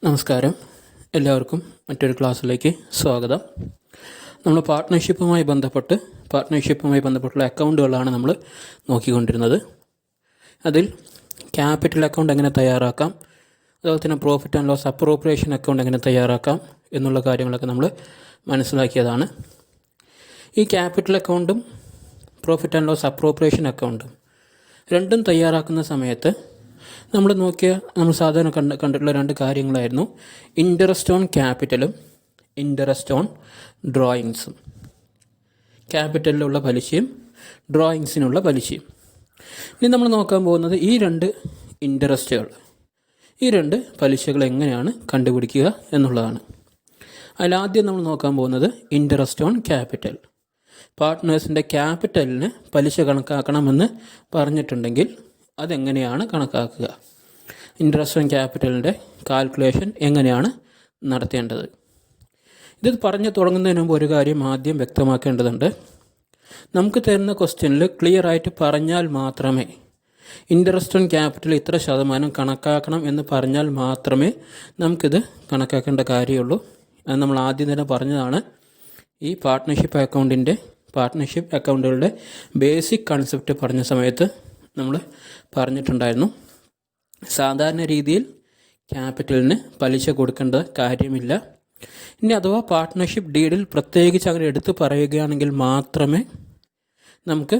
നമസ്കാരം, എല്ലാവർക്കും മറ്റൊരു ക്ലാസ്സിലേക്ക് സ്വാഗതം. നമ്മൾ പാർട്ട്ണർഷിപ്പുമായി ബന്ധപ്പെട്ടുള്ള അക്കൗണ്ടുകളാണ് നമ്മൾ നോക്കിക്കൊണ്ടിരുന്നത്. അതിൽ ക്യാപിറ്റൽ അക്കൗണ്ട് എങ്ങനെ തയ്യാറാക്കാം, അതുപോലെ തന്നെ profit and loss appropriation account എങ്ങനെ തയ്യാറാക്കാം എന്നുള്ള കാര്യങ്ങളൊക്കെ നമ്മൾ മനസ്സിലാക്കിയതാണ്. ഈ ക്യാപിറ്റൽ അക്കൗണ്ടും പ്രോഫിറ്റ് ആൻഡ് ലോസ് അപ്രോപ്രിയേഷൻ അക്കൗണ്ടും രണ്ടും തയ്യാറാക്കുന്ന സമയത്ത് നമ്മൾ സാധാരണ കണ്ടിട്ടുള്ള രണ്ട് കാര്യങ്ങളായിരുന്നു ഇൻട്രസ്റ്റ് ഓൺ ക്യാപിറ്റലും ഇൻട്രസ്റ്റ് ഓൺ ഡ്രോയിങ്സും. ക്യാപിറ്റലിലുള്ള പലിശയും ഡ്രോയിങ്സിനുള്ള പലിശയും. ഇനി നമ്മൾ നോക്കാൻ പോകുന്നത് ഈ രണ്ട് പലിശകൾ എങ്ങനെയാണ് കണ്ടുപിടിക്കുക എന്നുള്ളതാണ്. അതിലാദ്യം നമ്മൾ നോക്കാൻ പോകുന്നത് ഇൻട്രസ്റ്റ് ഓൺ ക്യാപിറ്റൽ. പാർട്ട്നേഴ്സിൻ്റെ ക്യാപിറ്റലിന് പലിശ കണക്കാക്കണമെന്ന് പറഞ്ഞിട്ടുണ്ടെങ്കിൽ അതെങ്ങനെയാണ് കണക്കാക്കുക, ഇൻട്രസ്റ്റ് ഓൺ ക്യാപിറ്റലിൻ്റെ കാൽക്കുലേഷൻ എങ്ങനെയാണ് നടത്തേണ്ടത്. ഇത് പറഞ്ഞു തുടങ്ങുന്നതിന് മുമ്പ് ഒരു കാര്യം ആദ്യം വ്യക്തമാക്കേണ്ടതുണ്ട്. നമുക്ക് തരുന്ന ക്വസ്റ്റ്യനിൽ ക്ലിയർ ആയിട്ട് പറഞ്ഞാൽ മാത്രമേ, ഇൻട്രസ്റ്റ് ഓൺ ക്യാപിറ്റൽ ഇത്ര ശതമാനം കണക്കാക്കണം എന്ന് പറഞ്ഞാൽ മാത്രമേ നമുക്കിത് കണക്കാക്കേണ്ട കാര്യമുള്ളൂ. അത് നമ്മൾ ആദ്യം തന്നെ പറഞ്ഞതാണ്. ഈ പാർട്ട്ണർഷിപ്പ് അക്കൗണ്ടുകളുടെ ബേസിക് കൺസെപ്റ്റ് പറഞ്ഞ സമയത്ത് നമ്മൾ പറഞ്ഞിട്ടുണ്ടായിരുന്നു. സാധാരണ രീതിയിൽ ക്യാപിറ്റലിന് പലിശ കൊടുക്കേണ്ട കാര്യമില്ല. ഇനി അഥവാ പാർട്ട്ണർഷിപ്പ് ഡീഡിൽ പ്രത്യേകിച്ച് അങ്ങനെ എടുത്തു പറയുകയാണെങ്കിൽ മാത്രമേ നമുക്ക്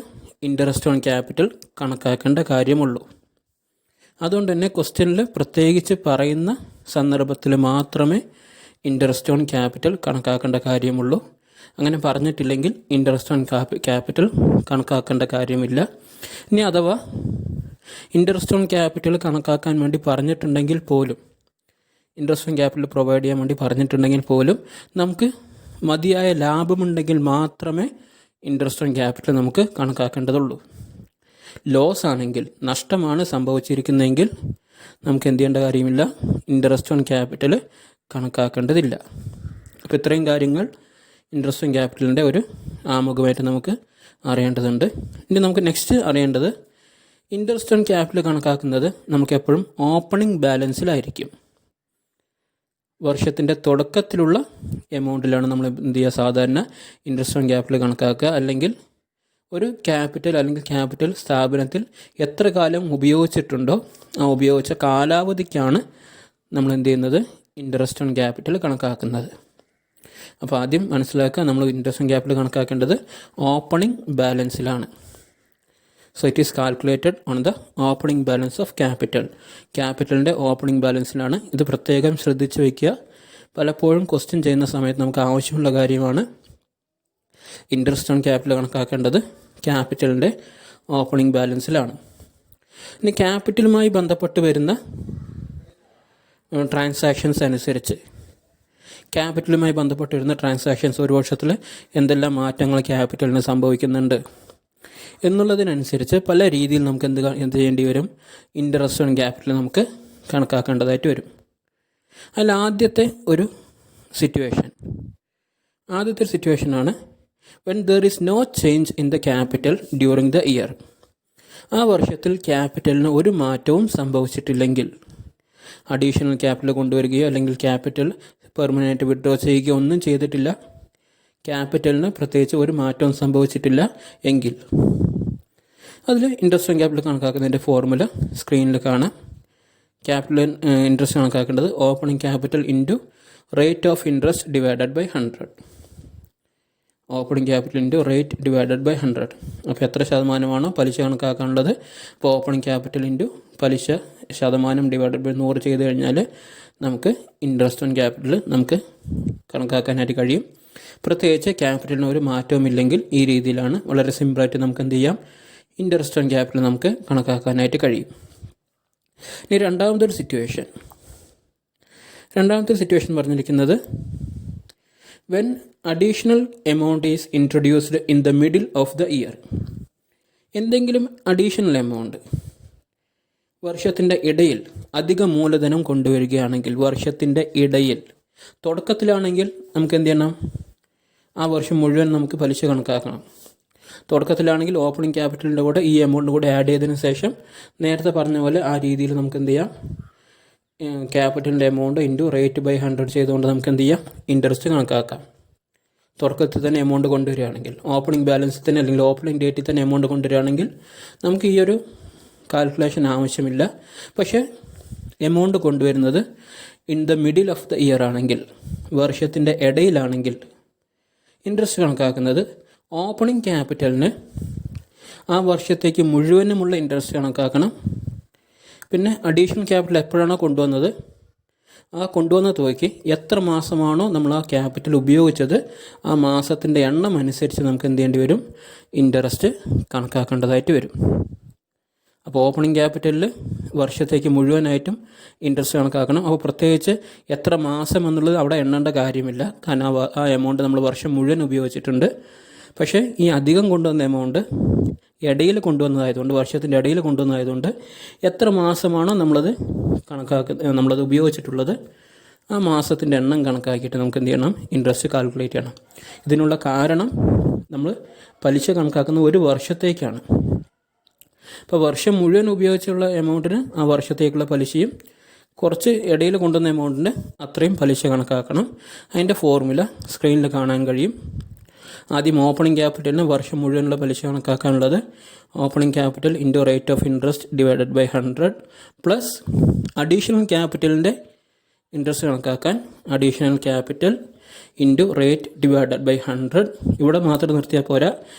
ഇൻട്രസ്റ്റ് ഓൺ ക്യാപിറ്റൽ കണക്കാക്കേണ്ട കാര്യമുള്ളൂ. അതുകൊണ്ട് തന്നെ ക്വസ്റ്റ്യനിൽ പ്രത്യേകിച്ച് പറയുന്ന സന്ദർഭത്തിൽ മാത്രമേ ഇൻട്രസ്റ്റ് ഓൺ ക്യാപിറ്റൽ കണക്കാക്കേണ്ട കാര്യമുള്ളൂ. അങ്ങനെ പറഞ്ഞിട്ടില്ലെങ്കിൽ ഇൻട്രസ്റ്റ് ഓൺ ക്യാപിറ്റൽ കണക്കാക്കേണ്ട കാര്യമില്ല. ഇനി അഥവാ ഇൻട്രസ്റ്റ് ഓൺ ക്യാപിറ്റൽ കണക്കാക്കാൻ വേണ്ടി പറഞ്ഞിട്ടുണ്ടെങ്കിൽ പോലും, ഇൻട്രസ്റ്റ് ഓൺ ക്യാപിറ്റൽ പ്രൊവൈഡ് ചെയ്യാൻ വേണ്ടി പറഞ്ഞിട്ടുണ്ടെങ്കിൽ പോലും നമുക്ക് മതിയായ ലാഭമുണ്ടെങ്കിൽ മാത്രമേ ഇൻട്രസ്റ്റ് ഓൺ ക്യാപിറ്റൽ നമുക്ക് കണക്കാക്കേണ്ടതുള്ളൂ. ലോസ് ആണെങ്കിൽ, നഷ്ടമാണ് സംഭവിച്ചിരിക്കുന്നതെങ്കിൽ നമുക്ക് എന്ത് ചെയ്യേണ്ട കാര്യമില്ല, ഇൻട്രസ്റ്റ് ഓൺ ക്യാപിറ്റൽ കണക്കാക്കേണ്ടതില്ല. അപ്പോൾ ഇത്രയും കാര്യങ്ങൾ ഇൻട്രസ്റ്റ് ഓൺ ക്യാപിറ്റലിൻ്റെ ഒരു ആമുഖമായിട്ട് നമുക്ക് അറിയേണ്ടതുണ്ട്. ഇനി നമുക്ക് നെക്സ്റ്റ് അറിയേണ്ടത്, ഇൻട്രസ്റ്റ് ഓൺ ക്യാപിറ്റൽ കണക്കാക്കുന്നത് നമുക്ക് എപ്പോഴും ഓപ്പണിംഗ് ബാലൻസിലായിരിക്കും. വർഷത്തിൻ്റെ തുടക്കത്തിലുള്ള എമൗണ്ടിലാണ് നമ്മൾ എന്ത് ചെയ്യുക, സാധാരണ ഇൻട്രസ്റ്റ് ഓൺ ക്യാപിറ്റൽ കണക്കാക്കുക. അല്ലെങ്കിൽ ഒരു ക്യാപിറ്റൽ സ്ഥാപനത്തിൽ എത്ര കാലം ഉപയോഗിച്ചിട്ടുണ്ടോ ആ ഉപയോഗിച്ച കാലാവധിക്കാണ് നമ്മൾ എന്ത് ചെയ്യുന്നത്, ഇൻട്രസ്റ്റ് ഓൺ ക്യാപിറ്റൽ കണക്കാക്കുന്നത്. അപ്പോൾ ആദ്യം മനസ്സിലാക്കുക, നമ്മൾ ഇൻട്രസ്റ്റ് ഓൺ ക്യാപിറ്റൽ കണക്കാക്കേണ്ടത് ഓപ്പണിംഗ് ബാലൻസിലാണ്. So it is calculated on the opening balance of capital. ക്യാപിറ്റലിൻ്റെ ഓപ്പണിംഗ് ബാലൻസിലാണ്. ഇത് പ്രത്യേകം ശ്രദ്ധിച്ച് വയ്ക്കുക. പലപ്പോഴും ക്വസ്റ്റ്യൻ ചെയ്യുന്ന സമയത്ത് നമുക്ക് ആവശ്യമുള്ള കാര്യമാണ്. ഇൻട്രസ്റ്റ് ഓൺ ക്യാപിറ്റൽ കണക്കാക്കേണ്ടത് ക്യാപിറ്റലിൻ്റെ ഓപ്പണിംഗ് ബാലൻസിലാണ്. ഇനി ക്യാപിറ്റലുമായി ബന്ധപ്പെട്ട് വരുന്ന ട്രാൻസാക്ഷൻസ് അനുസരിച്ച്, ക്യാപിറ്റലുമായി ബന്ധപ്പെട്ട് വരുന്ന ട്രാൻസാക്ഷൻസ് ഒരു വർഷത്തിൽ എന്തെല്ലാം മാറ്റങ്ങൾ ക്യാപിറ്റലിന് സംഭവിക്കുന്നുണ്ട് എന്നുള്ളതിനനുസരിച്ച് പല രീതിയിൽ നമുക്ക് എന്ത് ചെയ്യേണ്ടി വരും, ഇൻട്രസ്റ്റ് ഓൺ ക്യാപിറ്റൽ നമുക്ക് കണക്കാക്കേണ്ടതായിട്ട് വരും. അതിൽ ആദ്യത്തെ ഒരു സിറ്റുവേഷനാണ് when there is no change in the capital during the year. ആ വർഷത്തിൽ ക്യാപിറ്റലിന് ഒരു മാറ്റവും സംഭവിച്ചിട്ടില്ലെങ്കിൽ, അഡീഷണൽ ക്യാപിറ്റൽ കൊണ്ടുവരികയോ അല്ലെങ്കിൽ ക്യാപിറ്റൽ പെർമനൻറ്റ് വിഡ്രോ ചെയ്യുകയോ ഒന്നും ചെയ്തിട്ടില്ല, ക്യാപിറ്റലിന് പ്രത്യേകിച്ച് ഒരു മാറ്റവും സംഭവിച്ചിട്ടില്ല എങ്കിൽ, അതിൽ ഇൻട്രസ്റ്റ് ഓൺ ക്യാപിറ്റൽ കണക്കാക്കുന്നതിൻ്റെ ഫോർമുല സ്ക്രീനിൽ കാണാം. ക്യാപിറ്റൽ ഇൻട്രസ്റ്റ് കണക്കാക്കേണ്ടത് opening capital into rate of interest divided by 100. Opening capital into rate divided by 100. അപ്പോൾ എത്ര ശതമാനമാണോ പലിശ കണക്കാക്കാനുള്ളത്, അപ്പോൾ ഓപ്പണിംഗ് ക്യാപിറ്റൽ ഇൻറ്റു പലിശ ശതമാനം ഡിവൈഡഡ് ബൈ 100 ചെയ്ത് കഴിഞ്ഞാൽ നമുക്ക് ഇൻട്രസ്റ്റ് ഓൺ ക്യാപിറ്റൽ നമുക്ക് കണക്കാക്കാനായിട്ട് കഴിയും. പ്രത്യേകിച്ച് ക്യാപിറ്റലിന് ഒരു മാറ്റവും ഇല്ലെങ്കിൽ ഈ രീതിയിലാണ് വളരെ സിമ്പിളായിട്ട് നമുക്ക് എന്ത് ചെയ്യാം, ഇൻട്രസ്റ്റ് ഓൺ ക്യാപിറ്റൽ നമുക്ക് കണക്കാക്കാനായിട്ട് കഴിയും. ഇനി രണ്ടാമത്തെ സിറ്റുവേഷൻ പറഞ്ഞിരിക്കുന്നത്, when additional amount is introduced in the middle of the year. എന്തെങ്കിലും അഡീഷണൽ എമൗണ്ട് വർഷത്തിൻ്റെ ഇടയിൽ അധിക മൂലധനം കൊണ്ടുവരികയാണെങ്കിൽ, വർഷത്തിൻ്റെ ഇടയിൽ, തുടക്കത്തിലാണെങ്കിൽ നമുക്ക് എന്ത് ചെയ്യണം, ആ വർഷം മുഴുവൻ നമുക്ക് പലിശ കണക്കാക്കണം. തുടക്കത്തിലാണെങ്കിൽ ഓപ്പണിംഗ് ക്യാപിറ്റലിൻ്റെ കൂടെ ഈ എമൗണ്ട് കൂടെ ആഡ് ചെയ്തതിന് ശേഷം നേരത്തെ പറഞ്ഞ പോലെ ആ രീതിയിൽ നമുക്ക് എന്ത് ചെയ്യാം, ക്യാപിറ്റലിൻ്റെ എമൗണ്ട് ഇൻറ്റു റേറ്റ് ബൈ 100 ചെയ്തുകൊണ്ട് നമുക്ക് എന്ത് ചെയ്യാം, ഇൻട്രസ്റ്റ് കണക്കാക്കാം. തുടക്കത്തിൽ തന്നെ എമൗണ്ട് കൊണ്ടുവരികയാണെങ്കിൽ, ഓപ്പണിംഗ് ബാലൻസിൽ തന്നെ അല്ലെങ്കിൽ ഓപ്പണിംഗ് ഡേറ്റിൽ തന്നെ എമൗണ്ട് കൊണ്ടുവരികയാണെങ്കിൽ നമുക്ക് ഈ ഒരു കാൽക്കുലേഷൻ ആവശ്യമില്ല. പക്ഷേ എമൗണ്ട് കൊണ്ടുവരുന്നത് in the middle of the year ആണെങ്കിൽ, വർഷത്തിൻ്റെ ഇടയിലാണെങ്കിൽ ഇൻട്രസ്റ്റ് കണക്കാക്കുന്നത് ഓപ്പണിംഗ് ക്യാപിറ്റലിന് ആ വർഷത്തേക്ക് മുഴുവനുമുള്ള ഇൻട്രസ്റ്റ് കണക്കാക്കണം. പിന്നെ അഡീഷണൽ ക്യാപിറ്റൽ എപ്പോഴാണോ കൊണ്ടുവന്നത് ആ കൊണ്ടുവന്ന തുകയ്ക്ക് എത്ര മാസമാണോ നമ്മൾ ആ ക്യാപിറ്റൽ ഉപയോഗിച്ചത് ആ മാസത്തിൻ്റെ എണ്ണം അനുസരിച്ച് നമുക്ക് എന്ത് ചെയ്യേണ്ടി വരും, ഇൻട്രസ്റ്റ് കണക്കാക്കേണ്ടതായിട്ട് വരും. അപ്പോൾ ഓപ്പണിംഗ് ക്യാപിറ്റലിൽ വർഷത്തേക്ക് മുഴുവനായിട്ടും ഇൻട്രസ്റ്റ് കണക്കാക്കണം. അപ്പോൾ പ്രത്യേകിച്ച് എത്ര മാസം എന്നുള്ളത് അവിടെ എണ്ണേണ്ട കാര്യമില്ല, കാരണം ആ എമൗണ്ട് നമ്മൾ വർഷം മുഴുവൻ ഉപയോഗിച്ചിട്ടുണ്ട്. പക്ഷേ ഈ അധികം കൊണ്ടുവന്ന എമൗണ്ട് ഇടയിൽ കൊണ്ടുവന്നതായതുകൊണ്ട്, വർഷത്തിൻ്റെ ഇടയിൽ കൊണ്ടുവന്നതായതുകൊണ്ട് എത്ര മാസമാണോ നമ്മളത് ഉപയോഗിച്ചിട്ടുള്ളത് ആ മാസത്തിൻ്റെ എണ്ണം കണക്കാക്കിയിട്ട് നമുക്ക് എന്ത് ചെയ്യണം, ഇൻട്രസ്റ്റ് കാൽക്കുലേറ്റ് ചെയ്യണം. ഇതിനുള്ള കാരണം നമ്മൾ പലിശ കണക്കാക്കുന്ന ഒരു വർഷത്തേക്കാണ്. അപ്പോൾ വർഷം മുഴുവൻ ഉപയോഗിച്ചുള്ള എമൗണ്ടിന് ആ വർഷത്തേക്കുള്ള പലിശയും കുറച്ച് ഇടയിൽ കൊണ്ടുവന്ന എമൗണ്ടിന് അത്രയും പലിശ കണക്കാക്കണം. അതിൻ്റെ ഫോർമുല സ്ക്രീനിൽ കാണാൻ കഴിയും. ആദ്യം ഓപ്പണിംഗ് ക്യാപിറ്റലിന് വർഷം മുഴുവനുള്ള പലിശ കണക്കാക്കാനുള്ളത് opening capital into rate of interest divided by 100 plus additional ക്യാപിറ്റലിൻ്റെ ഇൻട്രസ്റ്റ് കണക്കാക്കാൻ additional capital into rate divided by 100, ഇവിടെ മാത്രം നിർത്തിയാൽ പോരാ,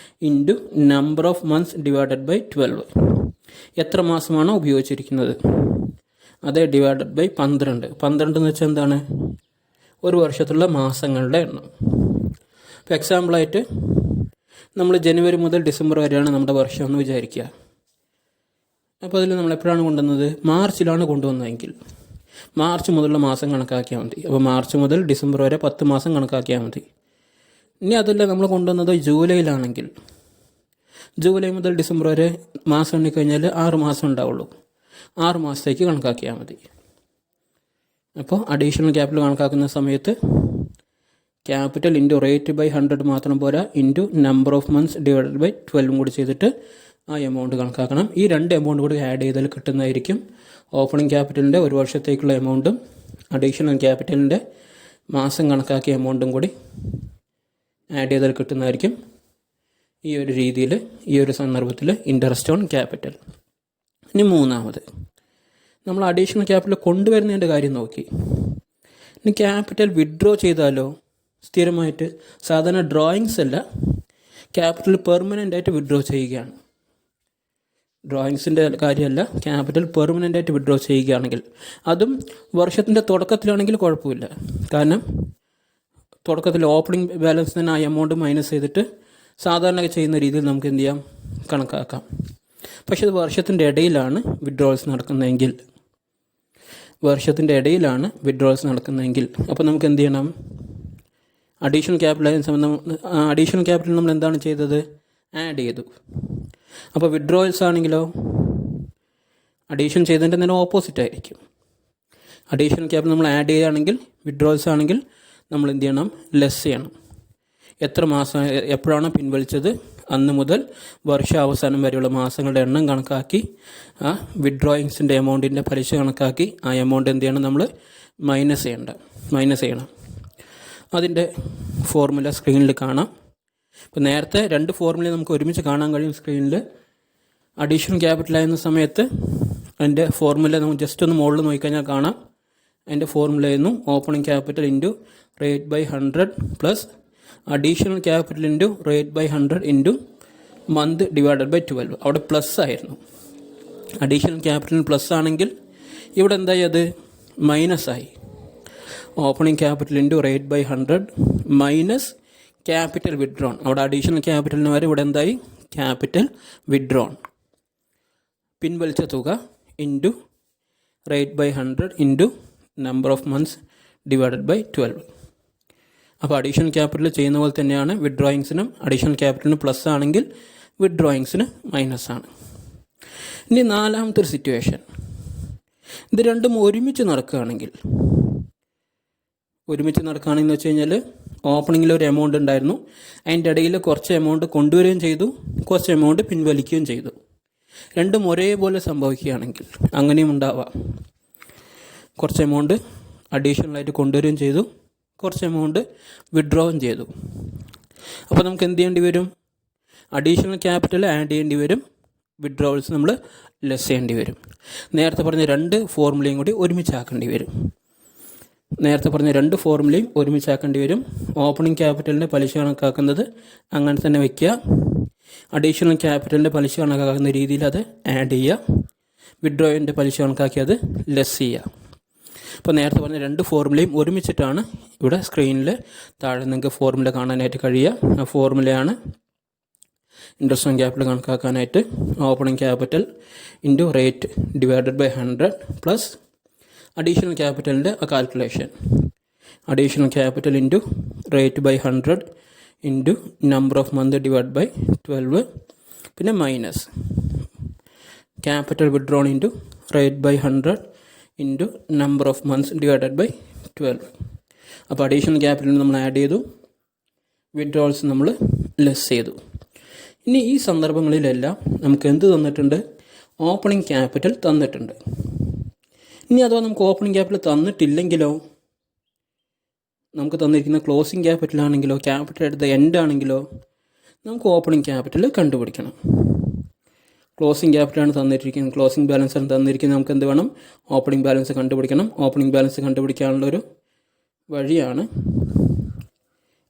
into number of months divided by 12, എത്ര മാസമാണോ ഉപയോഗിച്ചിരിക്കുന്നത് അതേ ഡിവൈഡഡ് ബൈ 12 എന്ന് വെച്ചാൽ എന്താണ്, ഒരു വർഷത്തുള്ള മാസങ്ങളുടെ എണ്ണം. ഇപ്പോൾ എക്സാമ്പിളായിട്ട് നമ്മൾ ജനുവരി മുതൽ ഡിസംബർ വരെയാണ് നമ്മുടെ വർഷം എന്ന് വിചാരിക്കുക. അപ്പോൾ അതിൽ നമ്മൾ എപ്പോഴാണ് കൊണ്ടുവന്നത്, മാർച്ചിലാണ് കൊണ്ടുവന്നതെങ്കിൽ മാർച്ച് മുതലുള്ള മാസം കണക്കാക്കിയാൽ മതി. അപ്പോൾ മാർച്ച് മുതൽ ഡിസംബർ വരെ 10 മാസം കണക്കാക്കിയാൽ മതി. ഇനി അതല്ല നമ്മൾ കൊണ്ടുവന്നത് ജൂലൈയിലാണെങ്കിൽ ജൂലൈ മുതൽ ഡിസംബർ വരെ മാസം എണ്ണിക്കഴിഞ്ഞാൽ 6 മാസം ഉണ്ടാവുള്ളൂ, 6 മാസത്തേക്ക് കണക്കാക്കിയാൽ മതി. അപ്പോൾ അഡീഷണൽ ക്യാപിറ്റൽ കണക്കാക്കുന്ന സമയത്ത് ക്യാപിറ്റൽ ഇൻറ്റു റേറ്റ് ബൈ 100 മാത്രം പോരാ, into number of months divided by 12 കൂടി ചെയ്തിട്ട് ആ എമൗണ്ട് കണക്കാക്കണം. ഈ രണ്ട് എമൗണ്ട് കൂടി ആഡ് ചെയ്താൽ കിട്ടുന്നതായിരിക്കും ഓപ്പണിംഗ് ക്യാപിറ്റലിൻ്റെ ഒരു വർഷത്തേക്കുള്ള എമൗണ്ടും അഡീഷണൽ ക്യാപിറ്റലിൻ്റെ മാസം കണക്കാക്കിയ എമൗണ്ടും കൂടി ആഡ് ചെയ്താൽ കിട്ടുന്നതായിരിക്കും ഈ ഒരു രീതിയിൽ, ഈ ഒരു സന്ദർഭത്തിൽ ഇൻട്രസ്റ്റ് ഓൺ ക്യാപിറ്റൽ. ഇനി മൂന്നാമത് നമ്മൾ അഡീഷണൽ ക്യാപിറ്റൽ കൊണ്ടുവരുന്നതിൻ്റെ കാര്യം നോക്കി. ഇനി ക്യാപിറ്റൽ വിഡ്രോ ചെയ്താലോ, സ്ഥിരമായിട്ട് സാധാരണ ഡ്രോയിങ്സ് അല്ല, ക്യാപിറ്റൽ പെർമനൻ്റ് ആയിട്ട് വിഡ്രോ ചെയ്യുകയാണ്. ഡ്രോയിങ്സിൻ്റെ കാര്യമല്ല, ക്യാപിറ്റൽ പെർമനൻ്റ് ആയിട്ട് വിഡ്രോ ചെയ്യുകയാണെങ്കിൽ, അതും വർഷത്തിൻ്റെ തുടക്കത്തിലാണെങ്കിൽ കുഴപ്പമില്ല. കാരണം തുടക്കത്തിൽ ഓപ്പണിംഗ് ബാലൻസ് തന്നെ ആ എമൗണ്ട് മൈനസ് ചെയ്തിട്ട് സാധാരണ ചെയ്യുന്ന രീതിയിൽ നമുക്ക് എന്ത് ചെയ്യാം, കണക്കാക്കാം. പക്ഷേ ഇത് വർഷത്തിൻ്റെ ഇടയിലാണ് വിഡ്രോൾസ് നടക്കുന്നതെങ്കിൽ, അപ്പോൾ നമുക്ക് എന്ത് ചെയ്യണം, അഡീഷണൽ ക്യാപിറ്റൽ നമ്മൾ എന്താണ് ചെയ്തത്, ആഡ് ചെയ്തു. അപ്പോൾ വിഡ്രോവൽസ് ആണെങ്കിലോ അഡീഷൻ ചെയ്തതിൻ്റെ നേരെ ഓപ്പോസിറ്റ് ആയിരിക്കും. അഡീഷണൽ ക്യാപിറ്റൽ നമ്മൾ ആഡ് ചെയ്യുകയാണെങ്കിൽ, വിഡ്രോവൽസ് ആണെങ്കിൽ നമ്മൾ എന്ത് ചെയ്യണം, ലെസ് ചെയ്യണം. എത്ര മാസം എപ്പോഴാണോ പിൻവലിച്ചത് അന്ന് മുതൽ വർഷാവസാനം വരെയുള്ള മാസങ്ങളുടെ എണ്ണം കണക്കാക്കി ആ വിഡ്രോയിങ്സിൻ്റെ എമൗണ്ടിൻ്റെ പലിശ കണക്കാക്കി ആ എമൗണ്ട് എന്ത് ചെയ്യണം, നമ്മൾ മൈനസ് ചെയ്യണം. അതിൻ്റെ ഫോർമുല സ്ക്രീനിൽ കാണാം. ഇപ്പോൾ നേരത്തെ രണ്ട് ഫോർമുല നമുക്ക് ഒരുമിച്ച് കാണാൻ കഴിയും സ്ക്രീനിൽ. അഡീഷണൽ ക്യാപിറ്റൽ ആയിരുന്ന സമയത്ത് അതിൻ്റെ ഫോർമുല നമുക്ക് ജസ്റ്റ് ഒന്ന് മുകളിൽ നോക്കിക്കഴിഞ്ഞാൽ കാണാം. അതിൻ്റെ ഫോർമുല ആയിരുന്നു opening capital into rate by 100 plus additional capital into rate by 100 into month divided by 12. അവിടെ പ്ലസ് ആയിരുന്നു. അഡീഷണൽ ക്യാപിറ്റലിന് പ്ലസ് ആണെങ്കിൽ ഇവിടെ എന്തായി, അത് മൈനസ് ആയി. Opening capital into rate by 100 minus capital withdrawn. അവിടെ അഡീഷണൽ ക്യാപിറ്റലിന് വരെ ഇവിടെ എന്തായി, ക്യാപിറ്റൽ വിഡ്രോൺ, പിൻവലിച്ച തുക into rate by 100 into number of months divided by 12. അപ്പോൾ അഡീഷണൽ ക്യാപിറ്റൽ ചെയ്യുന്ന പോലെ തന്നെയാണ് വിഡ്രോയിങ്സിനും. അഡീഷണൽ ക്യാപിറ്റലിന് പ്ലസ് ആണെങ്കിൽ വിഡ്രോയിങ്സിന് മൈനസ് ആണ്. ഇനി നാലാമത്തെ ഒരു സിറ്റുവേഷൻ, ഇത് രണ്ടും ഒരുമിച്ച് നടക്കുകയാണെങ്കിൽ വെച്ച് കഴിഞ്ഞാൽ ഓപ്പണിങ്ങിൽ ഒരു എമൗണ്ട് ഉണ്ടായിരുന്നു, അതിൻ്റെ ഇടയിൽ കുറച്ച് എമൗണ്ട് കൊണ്ടുവരികയും ചെയ്തു, കുറച്ച് എമൗണ്ട് പിൻവലിക്കുകയും ചെയ്തു. രണ്ടും ഒരേപോലെ സംഭവിക്കുകയാണെങ്കിൽ അങ്ങനെയും ഉണ്ടാവാം. കുറച്ച് എമൗണ്ട് അഡീഷണലായിട്ട് കൊണ്ടുവരികയും ചെയ്തു, കുറച്ച് എമൗണ്ട് വിഡ്രോയും ചെയ്തു. അപ്പോൾ നമുക്ക് എന്ത് ചെയ്യേണ്ടി വരും? അഡീഷണൽ ക്യാപിറ്റൽ ആഡ് ചെയ്യേണ്ടി വരും, വിഡ്രോവൽസ് നമ്മൾ ലെസ് ചെയ്യേണ്ടി വരും. നേരത്തെ പറഞ്ഞ രണ്ട് ഫോർമുലയും കൂടി ഒരുമിച്ചാക്കേണ്ടി വരും. ഓപ്പണിംഗ് ക്യാപിറ്റലിൻ്റെ പലിശ കണക്കാക്കുന്നത് അങ്ങനെ തന്നെ വയ്ക്കുക. അഡീഷണൽ ക്യാപിറ്റലിൻ്റെ പലിശ കണക്കാക്കുന്ന രീതിയിൽ അത് ആഡ് ചെയ്യുക. വിഡ്രോയിൻ്റെ പലിശ കണക്കാക്കി അത് ലെസ് ചെയ്യുക. അപ്പോൾ നേരത്തെ പറഞ്ഞ രണ്ട് ഫോർമുലയും ഒരുമിച്ചിട്ടാണ് ഇവിടെ സ്ക്രീനിൽ താഴെ നിങ്ങൾക്ക് ഫോർമുല കാണാനായിട്ട് കഴിയുക. ആ ഫോർമുലയാണ് ഇൻട്രസ്റ്റ് ഓൺ ക്യാപിറ്റൽ കണക്കാക്കാനായിട്ട് opening capital into rate divided by 100 plus additional ക്യാപിറ്റലിൻ്റെ calculation. Additional capital into rate by 100 into number of month divide by 12, പിന്നെ minus capital withdrawn into rate by 100 into number of months divided by 12. അപ്പോൾ additional capital നമ്മൾ add ചെയ്തു, withdrawals നമ്മൾ less ചെയ്തു. ഇനി ഈ സന്ദർഭങ്ങളിലെല്ലാം നമുക്ക് എന്ത് തന്നിട്ടുണ്ട്? ഓപ്പണിംഗ് ക്യാപിറ്റൽ തന്നിട്ടുണ്ട്. ഇനി അഥവാ നമുക്ക് ഓപ്പണിംഗ് ക്യാപിറ്റൽ തന്നിട്ടില്ലെങ്കിലോ, നമുക്ക് തന്നിരിക്കുന്ന ക്ലോസിംഗ് ക്യാപിറ്റൽ ആണെങ്കിലോ, ക്യാപിറ്റൽ അറ്റ് ദ എൻഡ് ആണെങ്കിലോ, നമുക്ക് ഓപ്പണിംഗ് ക്യാപിറ്റൽ കണ്ടുപിടിക്കണം. ക്ലോസിംഗ് ക്യാപിറ്റലാണ് തന്നിരിക്കുന്നത്, ക്ലോസിംഗ് ബാലൻസ് ആണ് തന്നിരിക്കുന്നത്. നമുക്ക് എന്ത് വേണം? ഓപ്പണിംഗ് ബാലൻസ് കണ്ടുപിടിക്കണം. ഓപ്പണിംഗ് ബാലൻസ് കണ്ടുപിടിക്കാനുള്ളൊരു വഴിയാണ്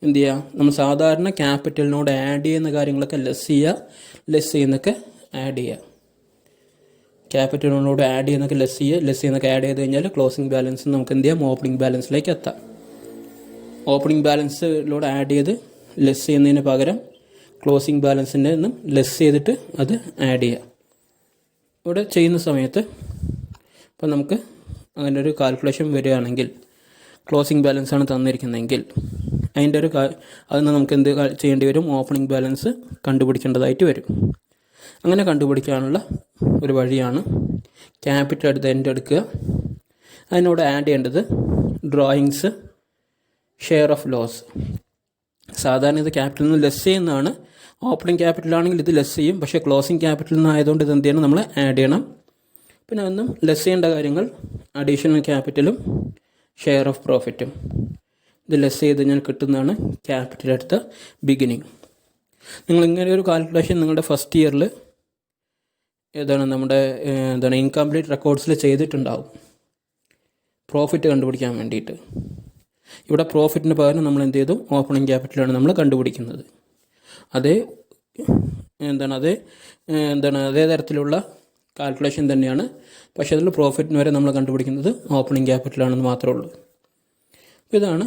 എന്ത് ചെയ്യുക? നമ്മൾ സാധാരണ ക്യാപിറ്റലിനോട് ആഡ് ചെയ്യുന്ന കാര്യങ്ങളൊക്കെ ലെസ് ചെയ്യുന്നൊക്കെ ആഡ് ചെയ്യുക. ക്യാപിറ്റലിനോട് ആഡ് ചെയ്യുന്നൊക്കെ ലെസ് ചെയ്യുന്നൊക്കെ ആഡ് ചെയ്ത് കഴിഞ്ഞാൽ ക്ലോസിംഗ് ബാലൻസ് നമുക്ക് എന്ത് ചെയ്യാം? ഓപ്പണിംഗ് ബാലൻസിലേക്ക് എത്താം. ഓപ്പണിംഗ് ബാലൻസിലൂടെ ആഡ് ചെയ്ത് ലെസ് ചെയ്യുന്നതിന് പകരം ക്ലോസിംഗ് ബാലൻസിൻ്റെ നിന്നും ലെസ് ചെയ്തിട്ട് അത് ആഡ് ചെയ്യുക. ഇവിടെ ചെയ്യുന്ന സമയത്ത് ഇപ്പോൾ നമുക്ക് അങ്ങനെ ഒരു കാൽക്കുലേഷൻ വരികയാണെങ്കിൽ, ക്ലോസിംഗ് ബാലൻസാണ് തന്നിരിക്കുന്നതെങ്കിൽ അതിൻ്റെ അതിന് നമുക്ക് എന്ത് ചെയ്യേണ്ടി വരും? ഓപ്പണിംഗ് ബാലൻസ് കണ്ടുപിടിക്കേണ്ടതായിട്ട് വരും. അങ്ങനെ കണ്ടുപിടിക്കാനുള്ള ഒരു വഴിയാണ് ക്യാപിറ്റൽ അറ്റ് ദ എൻഡ് എടുക്കുക. അതിനോട് ആഡ് ചെയ്യേണ്ടത് ഡ്രോയിങ്സ്, ഷെയർ ഓഫ് ലോസ്. സാധാരണ ഇത് ക്യാപിറ്റലിൽ നിന്ന് ലെസ് ചെയ്യുന്നതാണ്. ഓപ്പണിംഗ് ക്യാപിറ്റലാണെങ്കിൽ ഇത് ലെസ് ചെയ്യും, പക്ഷേ ക്ലോസിംഗ് ക്യാപിറ്റലിൽ നിന്ന് ആയതുകൊണ്ട് ഇത് എന്ത് ചെയ്യണം? നമ്മൾ ആഡ് ചെയ്യണം. പിന്നെ ഒന്നും ലെസ് ചെയ്യേണ്ട കാര്യങ്ങൾ അഡീഷണൽ ക്യാപിറ്റലും ഷെയർ ഓഫ് പ്രോഫിറ്റും. ഇത് ലെസ് ചെയ്ത് കഴിഞ്ഞാൽ കിട്ടുന്നതാണ് ക്യാപിറ്റൽ അറ്റ് ദ ബിഗിനിങ്. നിങ്ങൾ ഇങ്ങനെ ഒരു കാൽക്കുലേഷൻ നിങ്ങളുടെ ഫസ്റ്റ് ഇയറിൽ നമ്മുടെ ഇൻകംപ്ലീറ്റ് റെക്കോർഡ്സിൽ ചെയ്തിട്ടുണ്ടാവും, പ്രോഫിറ്റ് കണ്ടുപിടിക്കാൻ വേണ്ടിയിട്ട്. ഇവിടെ പ്രോഫിറ്റിന് പകരം നമ്മൾ എന്ത് ചെയ്തു? ഓപ്പണിംഗ് ക്യാപിറ്റലാണ് നമ്മൾ കണ്ടുപിടിക്കുന്നത്. അതേ തരത്തിലുള്ള കാൽക്കുലേഷൻ തന്നെയാണ്, പക്ഷേ അതിൽ പ്രോഫിറ്റിന് വരെ നമ്മൾ കണ്ടുപിടിക്കുന്നത് ഓപ്പണിംഗ് ക്യാപിറ്റലാണെന്ന് മാത്രമേ ഉള്ളൂ. ഇതാണ്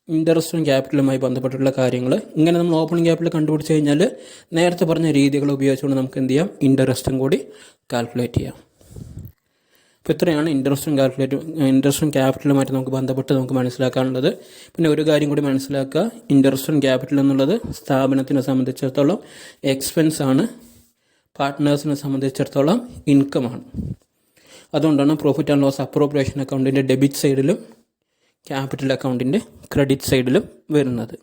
ഇൻട്രസ്റ്റ് ഓൺ ക്യാപിറ്റലുമായി ബന്ധപ്പെട്ടുള്ള കാര്യങ്ങൾ. ഇങ്ങനെ നമ്മൾ ഓപ്പണിംഗ് ക്യാപിറ്റൽ കണ്ടുപിടിച്ച് കഴിഞ്ഞാൽ നേരത്തെ പറഞ്ഞ രീതികൾ ഉപയോഗിച്ചുകൊണ്ട് നമുക്ക് എന്ത് ചെയ്യാം? ഇൻട്രസ്റ്റും കൂടി കാൽക്കുലേറ്റ് ചെയ്യാം. അപ്പോൾ ഇത്രയാണ് ഇൻട്രസ്റ്റ് ഓൺ ക്യാപിറ്റലുമായിട്ട് നമുക്ക് ബന്ധപ്പെട്ട് നമുക്ക് മനസ്സിലാക്കാനുള്ളത്. പിന്നെ ഒരു കാര്യം കൂടി മനസ്സിലാക്കുക, ഇൻട്രസ്റ്റ് ഓൺ ക്യാപിറ്റൽ എന്നുള്ളത് സ്ഥാപനത്തിനെ സംബന്ധിച്ചിടത്തോളം എക്സ്പെൻസ് ആണ്, പാർട്ട്നേഴ്സിനെ സംബന്ധിച്ചിടത്തോളം ഇൻകമാണ്. അതുകൊണ്ടാണ് പ്രോഫിറ്റ് ആൻഡ് ലോസ് അപ്രോപ്രിയേഷൻ അക്കൗണ്ടിൻ്റെ ഡെബിറ്റ് സൈഡിലും ക്യാപിറ്റൽ അക്കൗണ്ടിൻ്റെ ക്രെഡിറ്റ് സൈഡിലും വരുന്നത്.